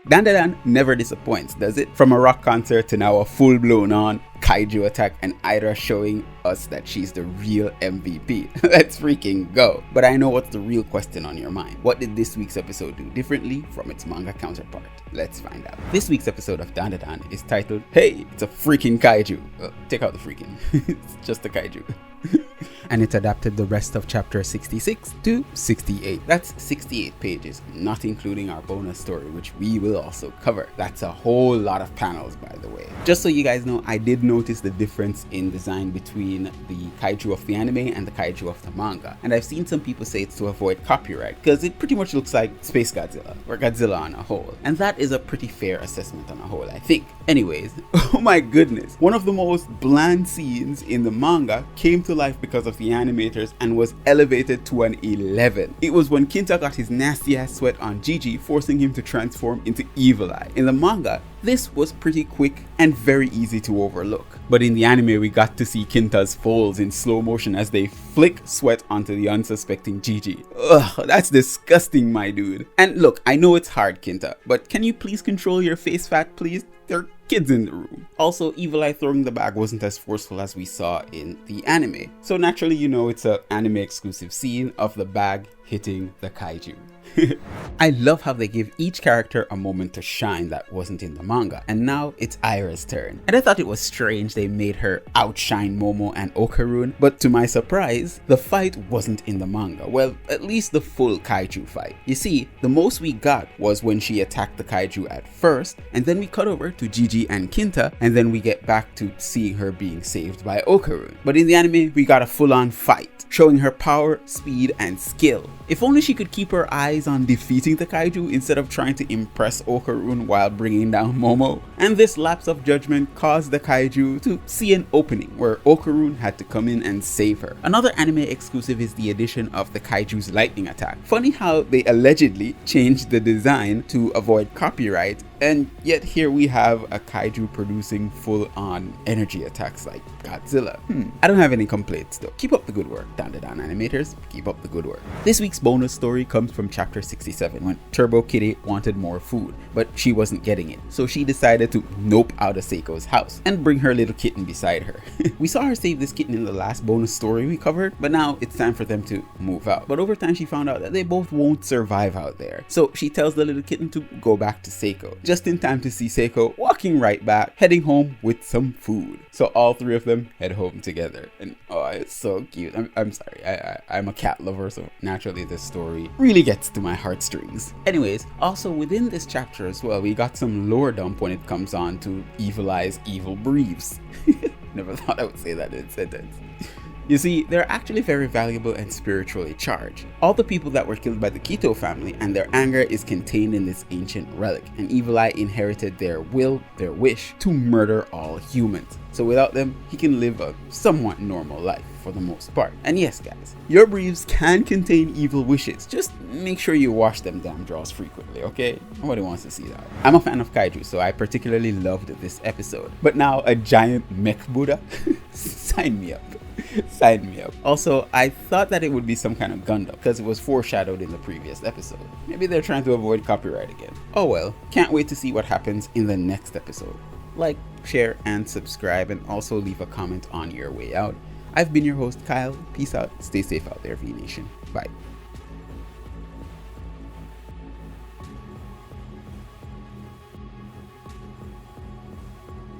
Dandadan never disappoints, does it? From a rock concert to now a full-blown on kaiju attack and Aira showing us that she's the real MVP. Let's freaking go. But I know what's the real question on your mind. What did this week's episode do differently from its manga counterpart? Let's find out. This week's episode of Dandadan is titled, Hey, it's a freaking kaiju. Take out the freaking. It's just a kaiju. And it adapted the rest of chapter 66 to 68. That's 68 pages, not including our bonus story, which we will also cover. That's a whole lot of panels, by the way. Just so you guys know, I did notice the difference in design between the kaiju of the anime and the kaiju of the manga. And I've seen some people say it's to avoid copyright, because it pretty much looks like Space Godzilla, or Godzilla on a whole. And that is a pretty fair assessment on a whole, I think. Anyways, oh my goodness, one of the most bland scenes in the manga came to life because of the animators and was elevated to an 11. It was when Kinta got his nasty ass sweat on Gigi, forcing him to transform into Evil Eye. In the manga, this was pretty quick and very easy to overlook. But in the anime, we got to see Kinta's folds in slow motion as they flick sweat onto the unsuspecting Gigi. Ugh, that's disgusting, my dude. And look, I know it's hard, Kinta, but can you please control your face fat, please? There are kids in the room. Also, Evil Eye throwing the bag wasn't as forceful as we saw in the anime. So naturally, you know it's an anime exclusive scene of the bag hitting the kaiju. I love how they give each character a moment to shine that wasn't in the manga, and now it's Aira's turn. And I thought it was strange they made her outshine Momo and Okarun, but to my surprise, the fight wasn't in the manga. Well, at least the full kaiju fight. You see, the most we got was when she attacked the kaiju at first, and then we cut over to Gigi and Kinta, and then we get back to seeing her being saved by Okarun. But in the anime, we got a full-on fight, showing her power, speed, and skill. If only she could keep her eyes on defeating the kaiju instead of trying to impress Okarun while bringing down Momo. And this lapse of judgment caused the kaiju to see an opening where Okarun had to come in and save her. Another anime exclusive is the addition of the kaiju's lightning attack. Funny how they allegedly changed the design to avoid copyright, and yet here we have a kaiju producing full-on energy attacks like Godzilla. I don't have any complaints though. Keep up the good work, Dandadan animators. Keep up the good work. This week's bonus story comes from chapter 67 when Turbo Kitty wanted more food, but she wasn't getting it. So she decided to nope out of Seiko's house and bring her little kitten beside her. We saw her save this kitten in the last bonus story we covered, but now it's time for them to move out. But over time she found out that they both won't survive out there. So she tells the little kitten to go back to Seiko, just in time to see Seiko walking right back, heading home with some food. So all three of them head home together, and oh, it's so cute. I'm sorry, I'm a cat lover, so naturally this story really gets to my heartstrings. Anyways, also within this chapter as well, we got some lore dump when it comes on to Evil Eye's evil briefs. Never thought I would say that in a sentence. You see, they're actually very valuable and spiritually charged. All the people that were killed by the Kito family and their anger is contained in this ancient relic, and Evil Eye inherited their will, their wish, to murder all humans. So without them, he can live a somewhat normal life for the most part. And yes guys, your briefs can contain evil wishes. Just make sure you wash them damn drawers frequently, okay? Nobody wants to see that. I'm a fan of kaiju, so I particularly loved this episode. But now a giant mech Buddha? Sign me up. Sign me up. Also, I thought that it would be some kind of Gundam because it was foreshadowed in the previous episode. Maybe they're trying to avoid copyright again. Oh well, can't wait to see what happens in the next episode. Like, share, and subscribe, and also leave a comment on your way out. I've been your host, Kyle. Peace out. Stay safe out there, V Nation. Bye.